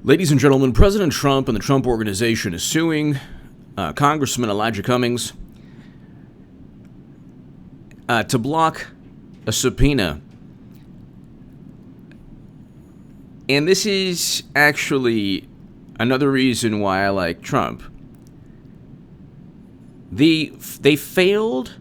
Ladies and gentlemen, President Trump and the Trump Organization is suing Congressman Elijah Cummings to block a subpoena. And this is actually another reason why I like Trump. They failed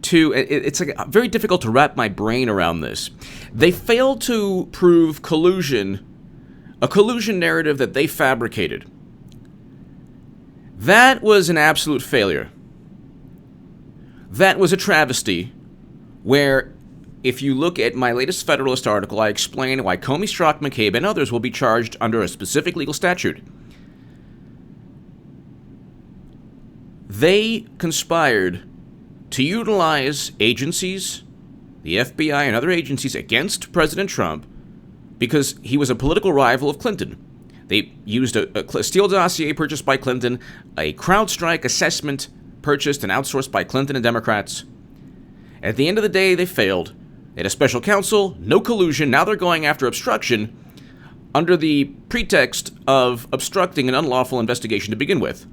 to, it's like very difficult to wrap my brain around this. They failed to prove collusion, a collusion narrative that they fabricated. That was an absolute failure. That was a travesty where, if you look at my latest Federalist article, I explain why Comey, Strzok, McCabe, and others will be charged under a specific legal statute. They conspired to utilize agencies, the FBI and other agencies, against President Trump because he was a political rival of Clinton. They used a Steele dossier purchased by Clinton, a CrowdStrike assessment purchased and outsourced by Clinton and Democrats. At the end of the day, they failed. They had a special counsel, no collusion. Now they're going after obstruction under the pretext of obstructing an unlawful investigation to begin with.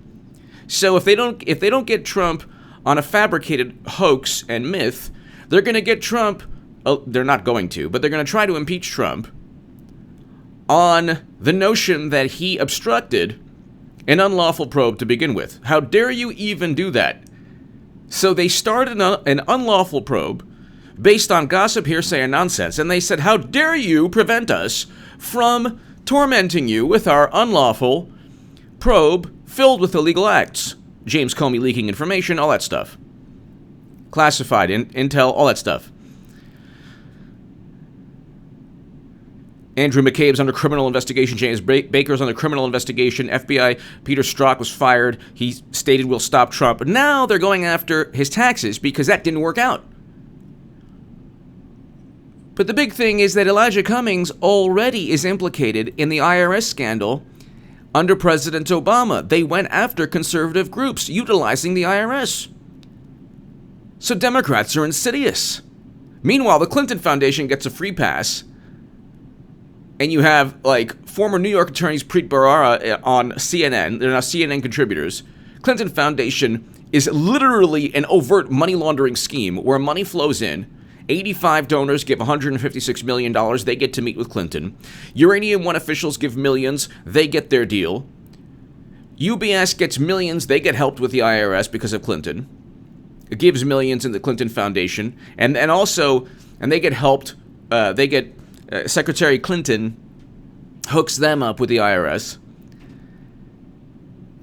So if they don't get Trump on a fabricated hoax and myth, they're going to get Trump. They're not going to, but they're going to try to impeach Trump on the notion that he obstructed an unlawful probe to begin with. How dare you even do that? So they started an unlawful probe based on gossip, hearsay, and nonsense, and they said, how dare you prevent us from tormenting you with our unlawful probe filled with illegal acts? James Comey leaking information, all that stuff. Classified intel, all that stuff. Andrew McCabe's under criminal investigation. James Baker's under criminal investigation. FBI, Peter Strzok was fired. He stated we'll stop Trump. But now they're going after his taxes because that didn't work out. But the big thing is that Elijah Cummings already is implicated in the IRS scandal under President Obama. They went after conservative groups utilizing the IRS. So Democrats are insidious. Meanwhile, the Clinton Foundation gets a free pass. And you have, like, former New York attorneys Preet Bharara on CNN. They're now CNN contributors. Clinton Foundation is literally an overt money laundering scheme where money flows in. 85 donors give $156 million. They get to meet with Clinton. Uranium One officials give millions. They get their deal. UBS gets millions. They get helped with the IRS because of Clinton. It gives millions in the Clinton Foundation. And they get helped. Secretary Clinton hooks them up with the IRS.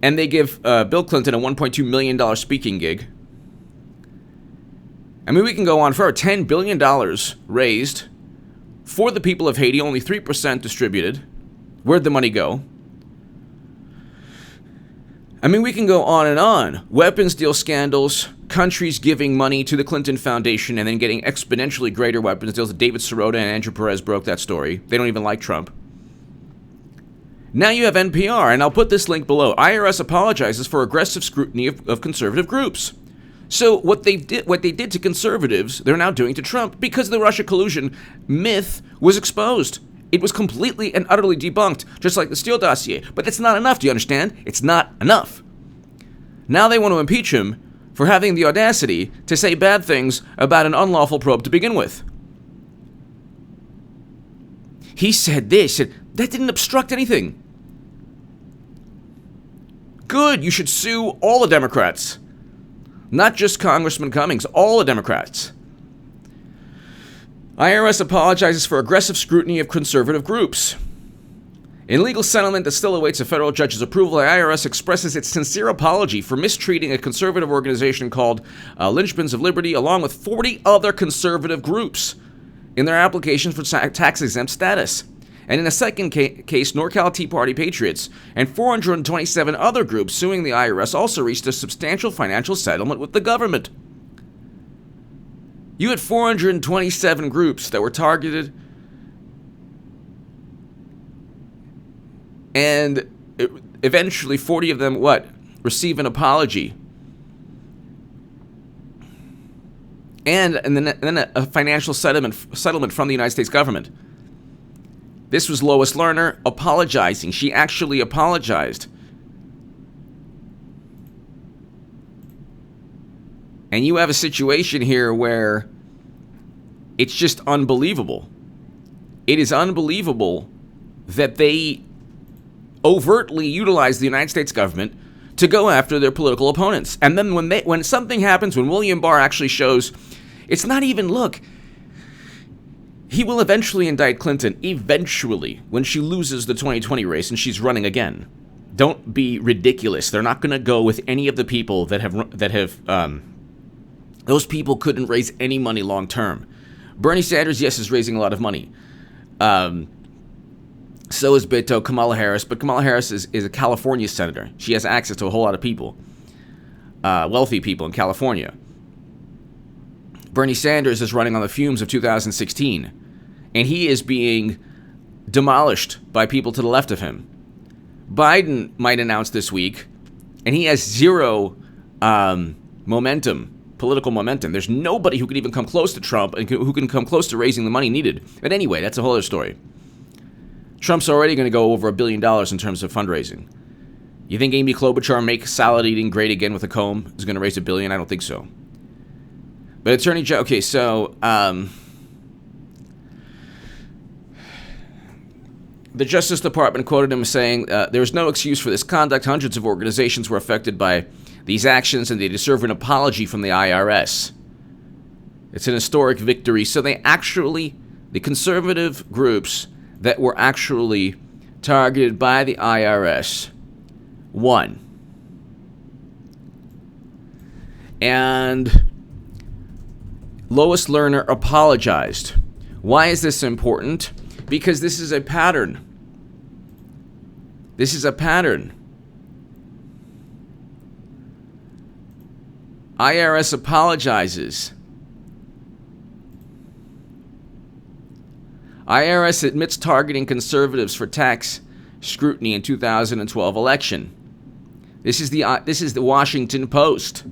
And they give Bill Clinton a $1.2 million speaking gig. I mean, we can go on for $10 billion raised for the people of Haiti, only 3% distributed. Where'd the money go? I mean, we can go on and on. Weapons deal scandals, countries giving money to the Clinton Foundation and then getting exponentially greater weapons deals. David Sirota and Andrew Perez broke that story. They don't even like Trump. Now you have NPR, and I'll put this link below. IRS apologizes for aggressive scrutiny of conservative groups. So what they did to conservatives, they're now doing to Trump because the Russia collusion myth was exposed. It was completely and utterly debunked, just like the Steele dossier. But that's not enough, do you understand? It's not enough. Now they want to impeach him for having the audacity to say bad things about an unlawful probe to begin with. He said this, and that didn't obstruct anything. Good, you should sue all the Democrats. Not just Congressman Cummings, all the Democrats. IRS apologizes for aggressive scrutiny of conservative groups. In legal settlement that still awaits a federal judge's approval, the IRS expresses its sincere apology for mistreating a conservative organization called Lynchpins of Liberty, along with 40 other conservative groups, in their application for tax-exempt status. And in a second case, NorCal Tea Party Patriots and 427 other groups suing the IRS also reached a substantial financial settlement with the government. You had 427 groups that were targeted, and eventually 40 of them, receive an apology. And then a financial settlement from the United States government. This was Lois Lerner apologizing. She actually apologized. And you have a situation here where it's just unbelievable. It is unbelievable that they overtly utilize the United States government to go after their political opponents. And then when something happens, when William Barr actually shows, it's not even, look, he will eventually indict Clinton, eventually, when she loses the 2020 race and she's running again. Don't be ridiculous. They're not going to go with any of the people that have those people couldn't raise any money long term. Bernie Sanders, yes, is raising a lot of money. So is Beto, Kamala Harris, but Kamala Harris is a California senator. She has access to a whole lot of people, wealthy people in California. Bernie Sanders is running on the fumes of 2016, and he is being demolished by people to the left of him. Biden might announce this week, and he has zero momentum, political momentum. There's nobody who could even come close to Trump and who can come close to raising the money needed. But anyway, that's a whole other story. Trump's already going to go over $1 billion in terms of fundraising. You think Amy Klobuchar, make salad eating great again with a comb, is going to raise $1 billion? I don't think so. But Attorney General, okay, so the Justice Department quoted him saying, there is no excuse for this conduct. Hundreds of organizations were affected by these actions, and they deserve an apology from the IRS. It's an historic victory. So they actually, the conservative groups that were actually targeted by the IRS, won. And Lois Lerner apologized. Why is this important? Because this is a pattern. This is a pattern. IRS apologizes. IRS admits targeting conservatives for tax scrutiny in 2012 election. This is the Washington Post.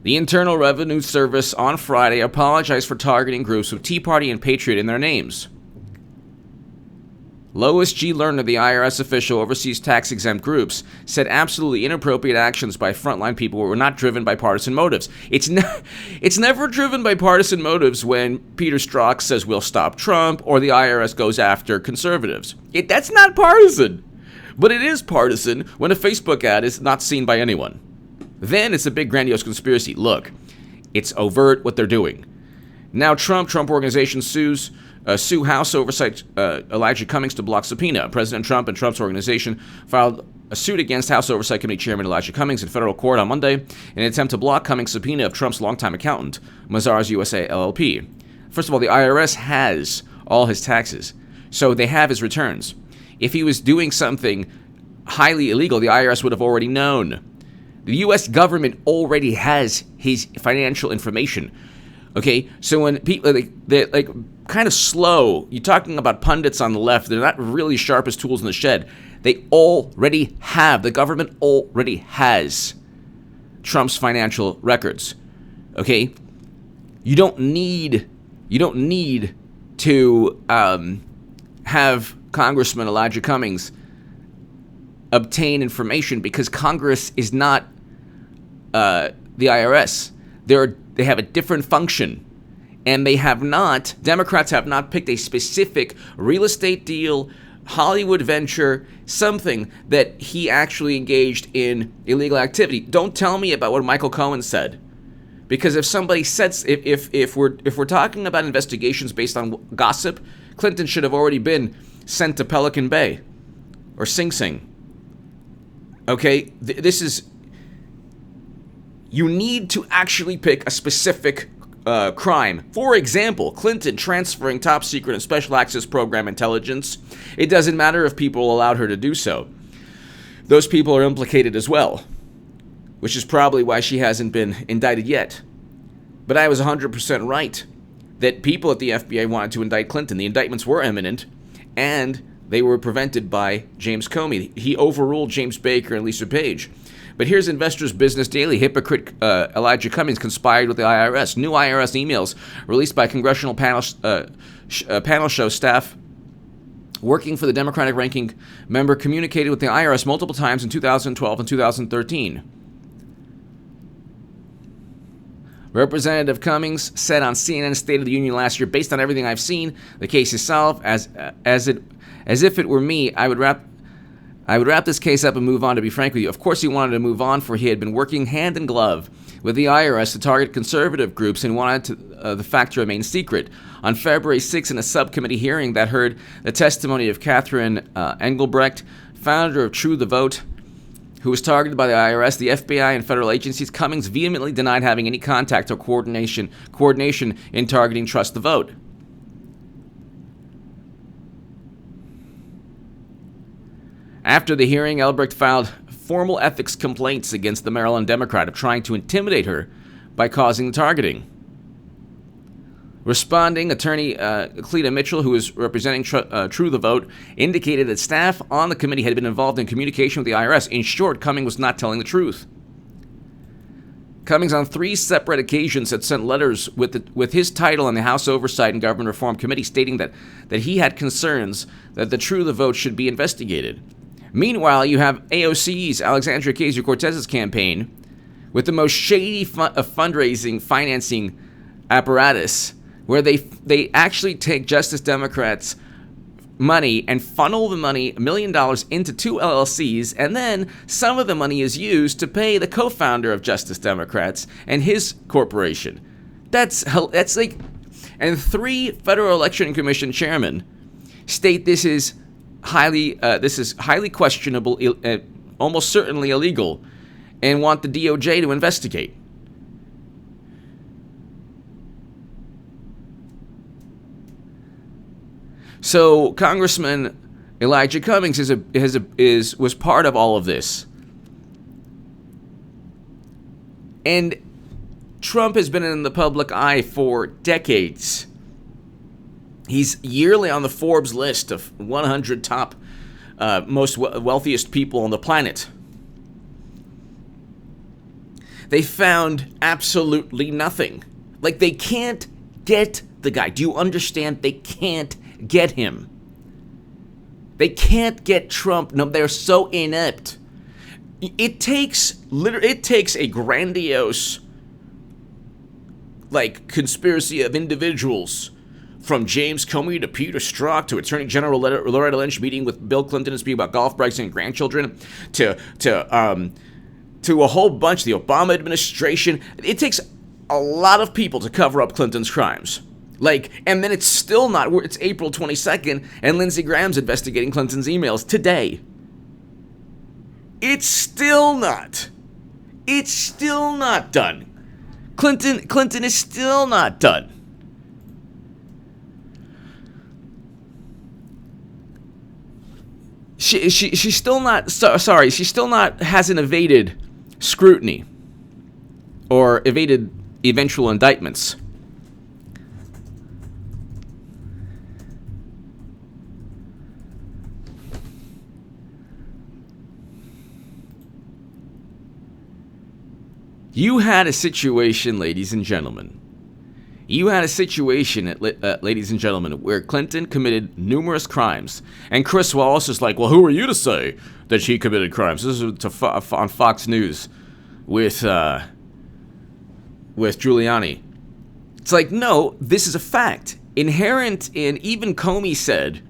The Internal Revenue Service on Friday apologized for targeting groups with Tea Party and Patriot in their names. Lois G. Lerner, the IRS official who oversees tax-exempt groups, said absolutely inappropriate actions by frontline people were not driven by partisan motives. It's never driven by partisan motives when Peter Strzok says we'll stop Trump or the IRS goes after conservatives. That's not partisan. But it is partisan when a Facebook ad is not seen by anyone. Then it's a big grandiose conspiracy. Look, it's overt what they're doing. Now Trump Organization sue House Oversight Elijah Cummings to block subpoena. President Trump and Trump's organization filed a suit against House Oversight Committee Chairman Elijah Cummings in federal court on Monday in an attempt to block Cummings' subpoena of Trump's longtime accountant, Mazars USA LLP. First of all, the IRS has all his taxes, so they have his returns. If he was doing something highly illegal, the IRS would have already known. The U.S. government already has his financial information. Okay, so when people, they're like kind of slow, you're talking about pundits on the left, they're not really sharp as tools in the shed. They already have, the government already has Trump's financial records. Okay, you don't need to have Congressman Elijah Cummings obtain information because Congress is not the IRS. They have a different function, and Democrats have not picked a specific real estate deal, Hollywood venture, something that he actually engaged in illegal activity. Don't tell me about what Michael Cohen said, because if somebody says, if we're talking about investigations based on gossip, Clinton should have already been sent to Pelican Bay or Sing Sing. Okay, this is. You need to actually pick a specific crime. For example, Clinton transferring top secret and special access program intelligence. It doesn't matter if people allowed her to do so. Those people are implicated as well, which is probably why she hasn't been indicted yet. But I was 100% right that people at the FBI wanted to indict Clinton. The indictments were imminent, and they were prevented by James Comey. He overruled James Baker and Lisa Page. But here's Investors Business Daily. Hypocrite Elijah Cummings conspired with the IRS. New IRS emails released by congressional panel show staff working for the Democratic ranking member, communicated with the IRS multiple times in 2012 and 2013. Representative Cummings said on CNN's State of the Union last year, "Based on everything I've seen, the case is solved. As if it were me, I would wrap this case up and move on, to be frank with you." Of course he wanted to move on, for he had been working hand in glove with the IRS to target conservative groups and wanted the fact to remain secret. On February 6, in a subcommittee hearing that heard the testimony of Catherine Engelbrecht, founder of True the Vote, who was targeted by the IRS, the FBI, and federal agencies, Cummings vehemently denied having any contact or coordination in targeting Trust the Vote. After the hearing, Engelbrecht filed formal ethics complaints against the Maryland Democrat of trying to intimidate her by causing the targeting. Responding, attorney Cleta Mitchell, who is representing True the Vote, indicated that staff on the committee had been involved in communication with the IRS. In short, Cummings was not telling the truth. Cummings, on 3 separate occasions, had sent letters with his title on the House Oversight and Government Reform Committee, stating that he had concerns that the True the Vote should be investigated. Meanwhile, you have AOC's, Alexandria Ocasio-Cortez's campaign, with the most shady fundraising financing apparatus, where they actually take Justice Democrats' money and funnel the money, $1 million, into 2 LLCs, and then some of the money is used to pay the co-founder of Justice Democrats and his corporation. That's like, and 3 Federal Election Commission chairmen state this is highly questionable, almost certainly illegal, and want the DOJ to investigate. So Congressman Elijah Cummings was part of all of this. And Trump has been in the public eye for decades. He's yearly on the Forbes list of 100 top most wealthiest people on the planet. They found absolutely nothing. Like, they can't get the guy. Do you understand? They can't get him. They can't get Trump. No, they're so inept. It takes a grandiose, like, conspiracy of individuals, from James Comey to Peter Strzok to Attorney General Loretta Lynch meeting with Bill Clinton to speak about golf brags and grandchildren, to a whole bunch, the Obama administration. It takes a lot of people to cover up Clinton's crimes. Like, and then it's still not, it's April 22nd, and Lindsey Graham's investigating Clinton's emails today. It's still not done. Clinton is still not done. She's still not, sorry, she still not, hasn't evaded scrutiny or evaded eventual indictments. You had a situation, ladies and gentlemen. Ladies and gentlemen, where Clinton committed numerous crimes. And Chris Wallace is like, well, who are you to say that she committed crimes? This is on Fox News with Giuliani. It's like, no, this is a fact. Inherent in, even Comey said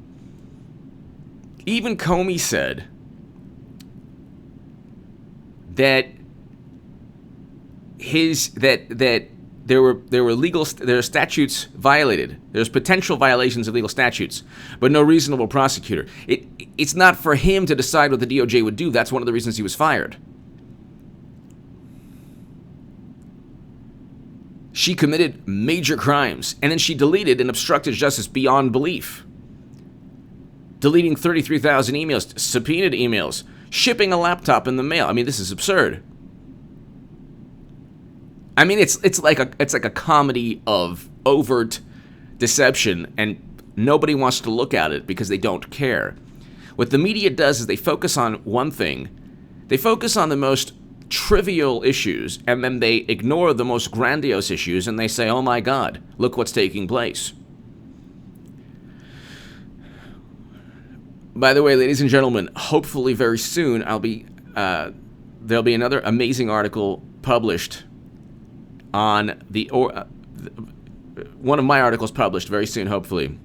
that there are statutes violated. There's potential violations of legal statutes, but no reasonable prosecutor. It's not for him to decide what the DOJ would do. That's one of the reasons he was fired. She committed major crimes, and then she deleted and obstructed justice beyond belief. Deleting 33,000 emails, subpoenaed emails, shipping a laptop in the mail. I mean, this is absurd. I mean, it's like a comedy of overt deception, and nobody wants to look at it because they don't care. What the media does is they focus on one thing. They focus on the most trivial issues, and then they ignore the most grandiose issues, and they say, oh my God, look what's taking place. By the way, ladies and gentlemen, hopefully very soon there'll be another amazing article published on one of my articles published very soon, hopefully.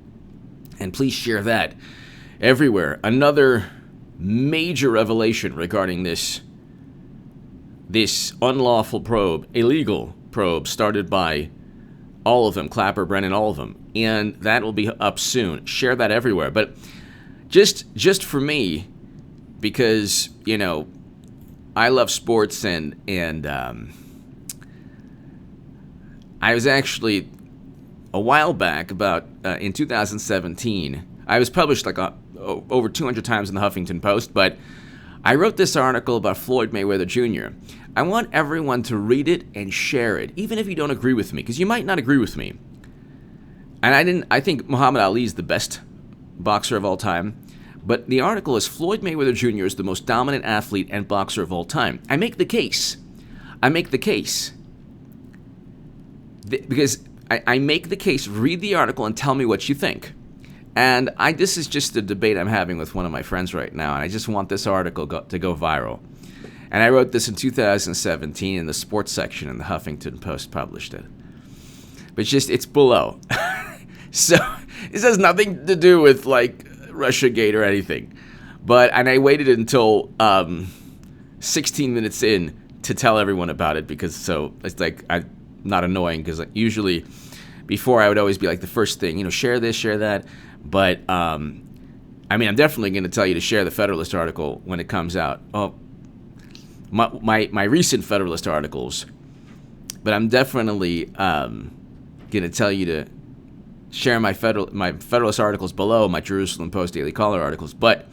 And please share that everywhere. Another major revelation regarding this unlawful probe, illegal probe, started by all of them, Clapper, Brennan, all of them. And that will be up soon. Share that everywhere. But just for me, because, I love sports and I was actually a while back, about in 2017, I was published over 200 times in the Huffington Post, but I wrote this article about Floyd Mayweather Jr. I want everyone to read it and share it, even if you don't agree with me, because you might not agree with me. And I think Muhammad Ali is the best boxer of all time, but the article is Floyd Mayweather Jr. is the most dominant athlete and boxer of all time. I make the case. Because I make the case, read the article and tell me what you think. And this is just a debate I'm having with one of my friends right now, and I just want this article to go viral. And I wrote this in 2017, and the sports section in the Huffington Post published it. But it's below. So this has nothing to do with Russiagate or anything. And I waited until 16 minutes in to tell everyone about it, because it's I'm not annoying, because usually before I would always be the first thing, share this, share that. But I'm definitely going to tell you to share the Federalist article when it comes out. Oh, my recent Federalist articles. But I'm definitely going to tell you to share my Federalist articles below my Jerusalem Post Daily Caller articles. But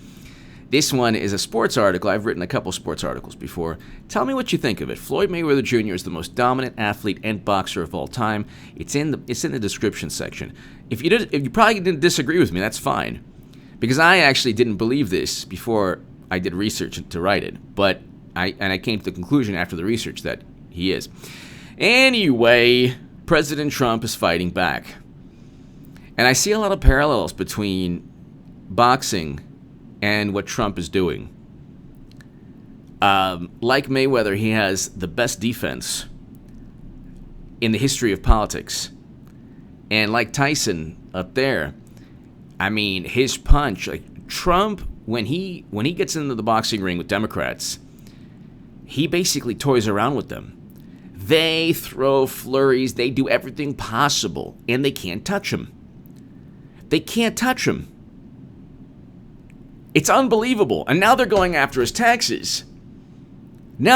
this one is a sports article. I've written a couple sports articles before. Tell me what you think of it. Floyd Mayweather Jr. is the most dominant athlete and boxer of all time. It's in the description section. If you probably didn't disagree with me, that's fine, because I actually didn't believe this before I did research to write it. But I came to the conclusion after the research that he is. Anyway, President Trump is fighting back, and I see a lot of parallels between boxing and what Trump is doing. Like Mayweather, he has the best defense in the history of politics. And like Tyson up there, his punch, Trump, when he gets into the boxing ring with Democrats, he basically toys around with them. They throw flurries, they do everything possible, and they can't touch him. It's unbelievable. And now they're going after his taxes. And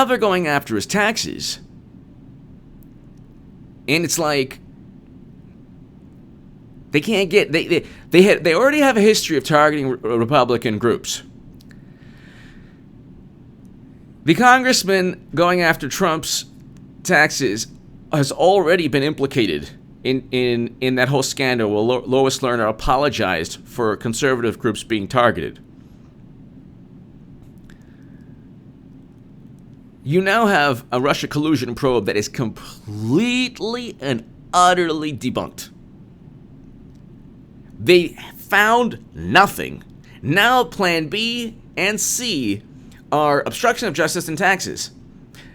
it's they can't get, they already have a history of targeting Republican groups. The congressman going after Trump's taxes has already been implicated in that whole scandal where Lois Lerner apologized for conservative groups being targeted. You now have a Russia collusion probe that is completely and utterly debunked. They found nothing. Now Plan B and C are obstruction of justice and taxes.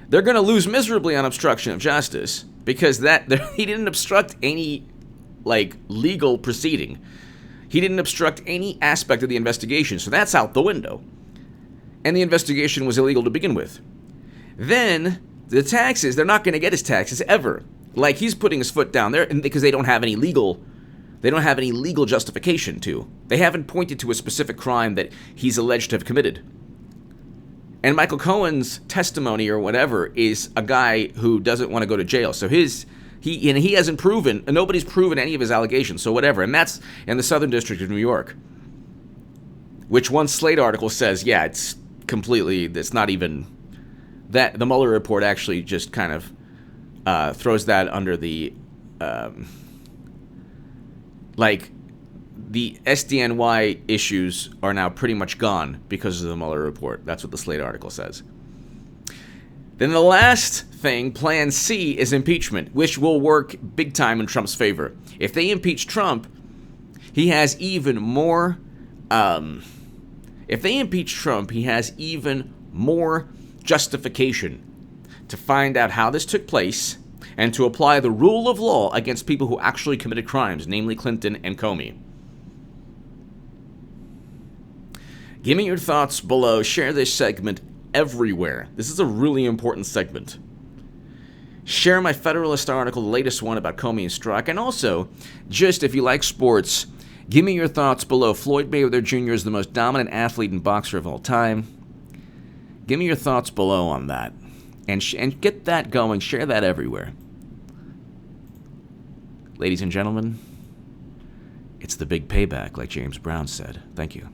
They're going to lose miserably on obstruction of justice because he didn't obstruct any legal proceeding. He didn't obstruct any aspect of the investigation, so that's out the window. And the investigation was illegal to begin with. Then the taxes, they're not going to get his taxes ever. He's putting his foot down there because they don't have any legal justification to. They haven't pointed to a specific crime that he's alleged to have committed. And Michael Cohen's testimony or whatever is a guy who doesn't want to go to jail. So he hasn't proven, and nobody's proven any of his allegations. So whatever. And that's in the Southern District of New York, which one Slate article says, it's not even that. The Mueller report actually just kind of throws that under the the SDNY issues are now pretty much gone because of the Mueller report. That's what the Slate article says. Then the last thing, Plan C, is impeachment, which will work big time in Trump's favor. If they impeach Trump, he has even more If they impeach Trump, he has even more justification to find out how this took place and to apply the rule of law against people who actually committed crimes, namely Clinton and Comey. Give me your thoughts below. Share this segment everywhere. This is a really important segment. Share my Federalist article, the latest one about Comey and Strzok. And also, just if you like sports, give me your thoughts below. Floyd Mayweather Jr. is the most dominant athlete and boxer of all time. Give me your thoughts below on that. And get that going. Share that everywhere. Ladies and gentlemen, it's the big payback, like James Brown said. Thank you.